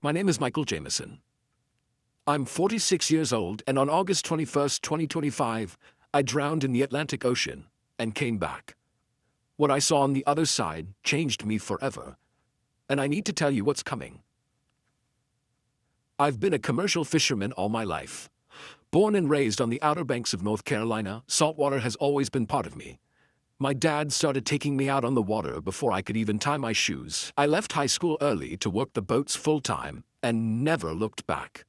My name is Michael Jameson. I'm 46 years old, and on August 21st, 2025, I drowned in the Atlantic Ocean and came back. What I saw on the other side changed me forever, and I need to tell you what's coming. I've been a commercial fisherman all my life. Born and raised on the Outer Banks of North Carolina, saltwater has always been part of me. My dad started taking me out on the water before I could even tie my shoes. I left high school early to work the boats full-time and never looked back.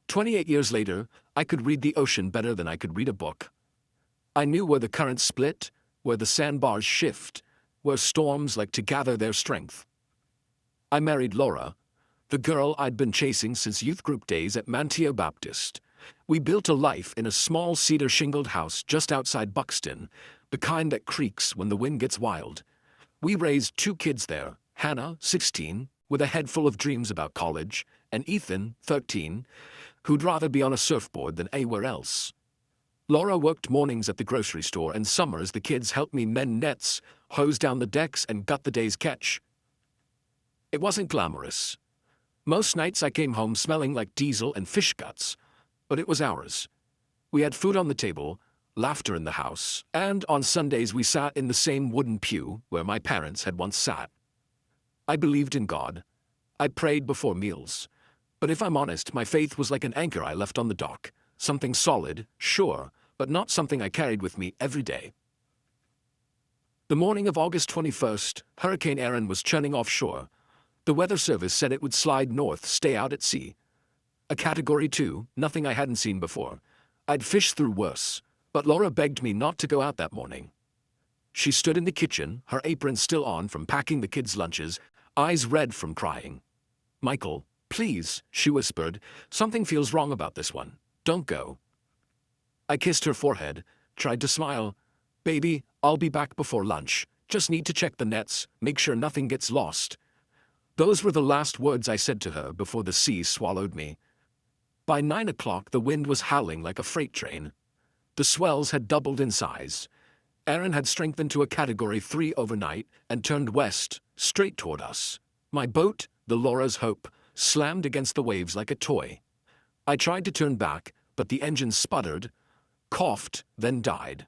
28 years later, I could read the ocean better than I could read a book. I knew where the currents split, where the sandbars shift, where storms like to gather their strength. I married Laura, the girl I'd been chasing since youth group days at Manteo Baptist. We built a life in a small cedar shingled house just outside Buxton, the kind that creaks when the wind gets wild. We raised 2 kids there, Hannah, 16, with a head full of dreams about college, and Ethan, 13, who'd rather be on a surfboard than anywhere else. Laura worked mornings at the grocery store, and summers the kids helped me mend nets, hose down the decks, and gut the day's catch. It wasn't glamorous. Most nights I came home smelling like diesel and fish guts, but it was ours. We had food on the table, laughter in the house, and on Sundays we sat in the same wooden pew where my parents had once sat. I believed in God. I prayed before meals. But if I'm honest, my faith was like an anchor I left on the dock, something solid, sure, but not something I carried with me every day. The morning of August 21st, Hurricane Erin was churning offshore. The Weather Service said it would slide north, stay out at sea. A Category 2, nothing I hadn't seen before. I'd fished through worse, but Laura begged me not to go out that morning. She stood in the kitchen, her apron still on from packing the kids' lunches, eyes red from crying. "Michael, please," she whispered, "something feels wrong about this one. Don't go." I kissed her forehead, tried to smile. "Baby, I'll be back before lunch. Just need to check the nets, make sure nothing gets lost." Those were the last words I said to her before the sea swallowed me. By 9 o'clock, the wind was howling like a freight train. The swells had doubled in size. Erin had strengthened to a Category 3 overnight and turned west, straight toward us. My boat, the Laura's Hope, slammed against the waves like a toy. I tried to turn back, but the engine sputtered, coughed, then died.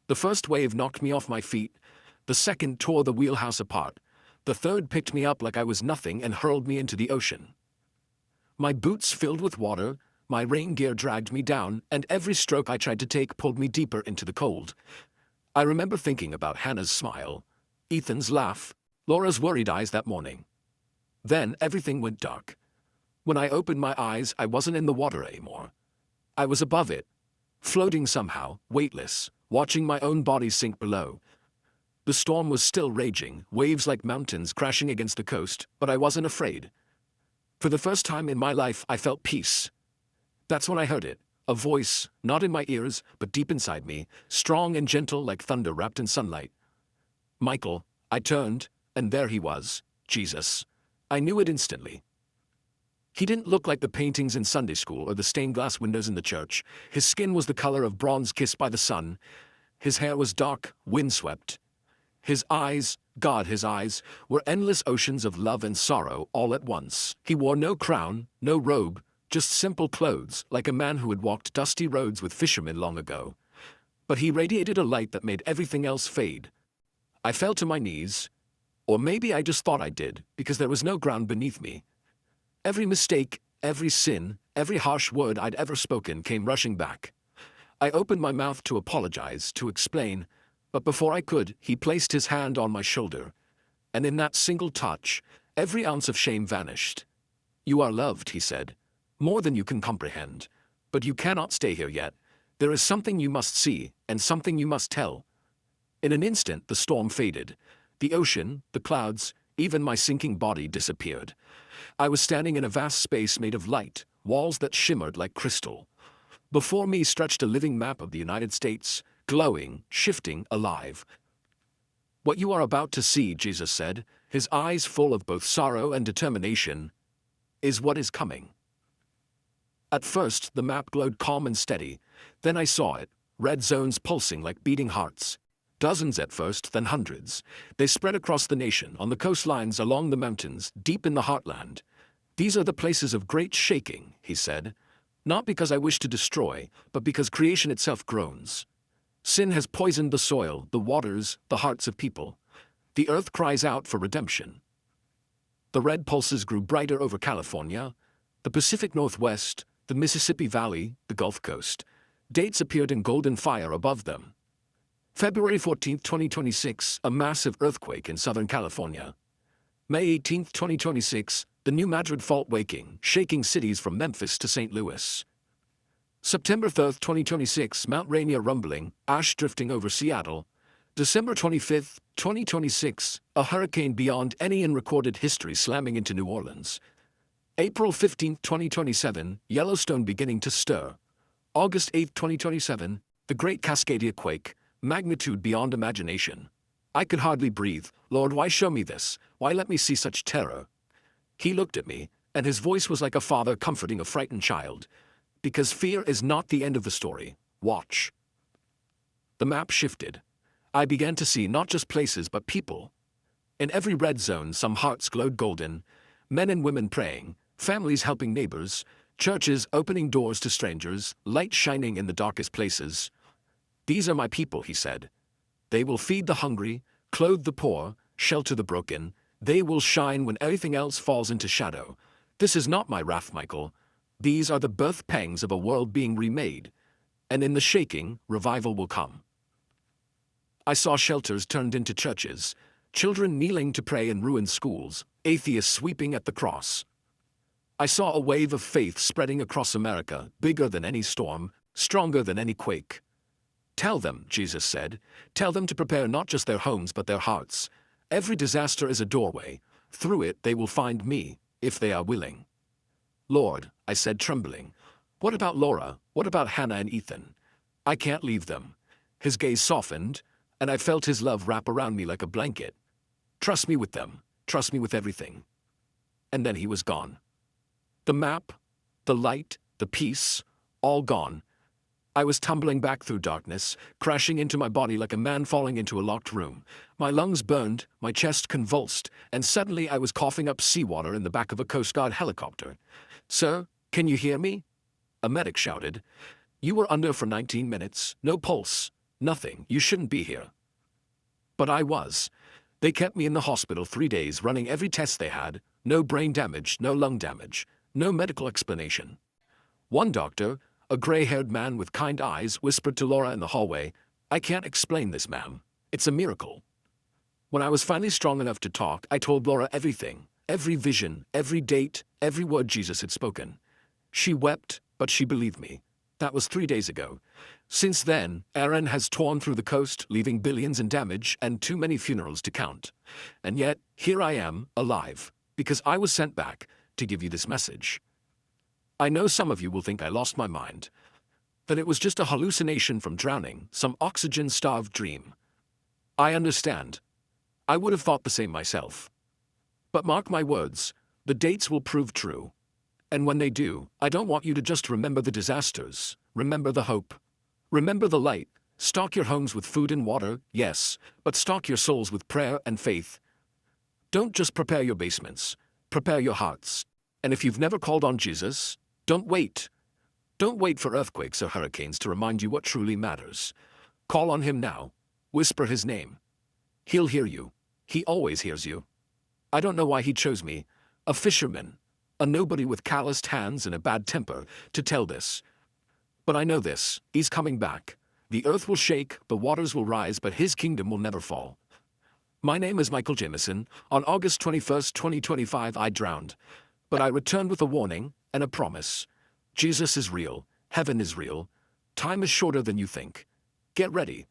The first wave knocked me off my feet. The second tore the wheelhouse apart. The third picked me up like I was nothing and hurled me into the ocean. My boots filled with water, my rain gear dragged me down, and every stroke I tried to take pulled me deeper into the cold. I remember thinking about Hannah's smile, Ethan's laugh, Laura's worried eyes that morning. Then everything went dark. When I opened my eyes, I wasn't in the water anymore. I was above it, floating somehow, weightless, watching my own body sink below. The storm was still raging, waves like mountains crashing against the coast, but I wasn't afraid. For the first time in my life, I felt peace. That's when I heard it, a voice, not in my ears, but deep inside me, strong and gentle like thunder wrapped in sunlight. "Michael." I turned, and there he was, Jesus. I knew it instantly. He didn't look like the paintings in Sunday school or the stained glass windows in the church. His skin was the color of bronze kissed by the sun. His hair was dark, windswept. His eyes, God, his eyes, were endless oceans of love and sorrow all at once. He wore no crown, no robe, just simple clothes, like a man who had walked dusty roads with fishermen long ago. But he radiated a light that made everything else fade. I fell to my knees. Or maybe I just thought I did, because there was no ground beneath me. Every mistake, every sin, every harsh word I'd ever spoken came rushing back. I opened my mouth to apologize, to explain, but before I could, he placed his hand on my shoulder. And in that single touch, every ounce of shame vanished. "You are loved," he said, "more than you can comprehend. But you cannot stay here yet. There is something you must see, and something you must tell." In an instant, the storm faded. The ocean, the clouds, even my sinking body disappeared. I was standing in a vast space made of light, walls that shimmered like crystal. Before me stretched a living map of the United States, glowing, shifting, alive. "What you are about to see," Jesus said, his eyes full of both sorrow and determination, "is what is coming." At first, the map glowed calm and steady. Then I saw it, red zones pulsing like beating hearts. Dozens at first, then hundreds. They spread across the nation, on the coastlines, along the mountains, deep in the heartland. These are the places of great shaking, he said, not because I wish to destroy, but because creation itself groans. Sin has poisoned the soil, the waters, the hearts of people. The earth cries out for redemption. The red pulses grew brighter over California, the Pacific Northwest, the Mississippi Valley, the Gulf Coast. Dates appeared in golden fire above them. February 14, 2026, a massive earthquake in Southern California. May 18, 2026, the New Madrid fault waking, shaking cities from Memphis to St. Louis. September 3, 2026, Mount Rainier rumbling, ash drifting over Seattle. December 25, 2026, a hurricane beyond any in recorded history slamming into New Orleans. April 15, 2027, Yellowstone beginning to stir. August 8, 2027, the Great Cascadia quake, magnitude beyond imagination. I could hardly breathe. Lord, why show me this? Why let me see such terror? He looked at me, and his voice was like a father comforting a frightened child. Because fear is not the end of the story. Watch. The map shifted. I began to see not just places but people. In every red zone, some hearts glowed golden, men and women praying, families helping neighbors, churches opening doors to strangers, light shining in the darkest places. These are my people, he said. They will feed the hungry, clothe the poor, shelter the broken. They will shine when everything else falls into shadow. This is not my wrath, Michael. These are the birth pangs of a world being remade. And in the shaking, revival will come. I saw shelters turned into churches, children kneeling to pray in ruined schools, atheists sweeping at the cross. I saw a wave of faith spreading across America, bigger than any storm, stronger than any quake. Tell them, Jesus said, tell them to prepare not just their homes but their hearts. Every disaster is a doorway. Through it they will find me, if they are willing. Lord, I said trembling, what about Laura? What about Hannah and Ethan? I can't leave them. His gaze softened, and I felt his love wrap around me like a blanket. Trust me with them. Trust me with everything. And then he was gone. The map, the light, the peace, all gone. I was tumbling back through darkness, crashing into my body like a man falling into a locked room. My lungs burned, my chest convulsed, and suddenly I was coughing up seawater in the back of a Coast Guard helicopter. Sir, can you hear me? A medic shouted. You were under for 19 minutes, no pulse, nothing, you shouldn't be here. But I was. They kept me in the hospital 3 days running every test they had, no brain damage, no lung damage, no medical explanation. One doctor, a gray-haired man with kind eyes, whispered to Laura in the hallway, I can't explain this, ma'am. It's a miracle. When I was finally strong enough to talk, I told Laura everything, every vision, every date, every word Jesus had spoken. She wept, but she believed me. That was 3 days ago. Since then, Aaron has torn through the coast, leaving billions in damage and too many funerals to count. And yet, here I am, alive, because I was sent back to give you this message. I know some of you will think I lost my mind, that it was just a hallucination from drowning, some oxygen-starved dream. I understand. I would have thought the same myself. But mark my words, the dates will prove true. And when they do, I don't want you to just remember the disasters, remember the hope. Remember the light. Stock your homes with food and water, yes, but stock your souls with prayer and faith. Don't just prepare your basements, prepare your hearts. And if you've never called on Jesus, don't wait. Don't wait for earthquakes or hurricanes to remind you what truly matters. Call on him now. Whisper his name. He'll hear you. He always hears you. I don't know why he chose me, a fisherman, a nobody with calloused hands and a bad temper, to tell this. But I know this, he's coming back. The earth will shake, the waters will rise, but his kingdom will never fall. My name is Michael Jameson. On August 21st, 2025, I drowned. But I returned with a warning and a promise. Jesus is real. Heaven is real. Time is shorter than you think. Get ready.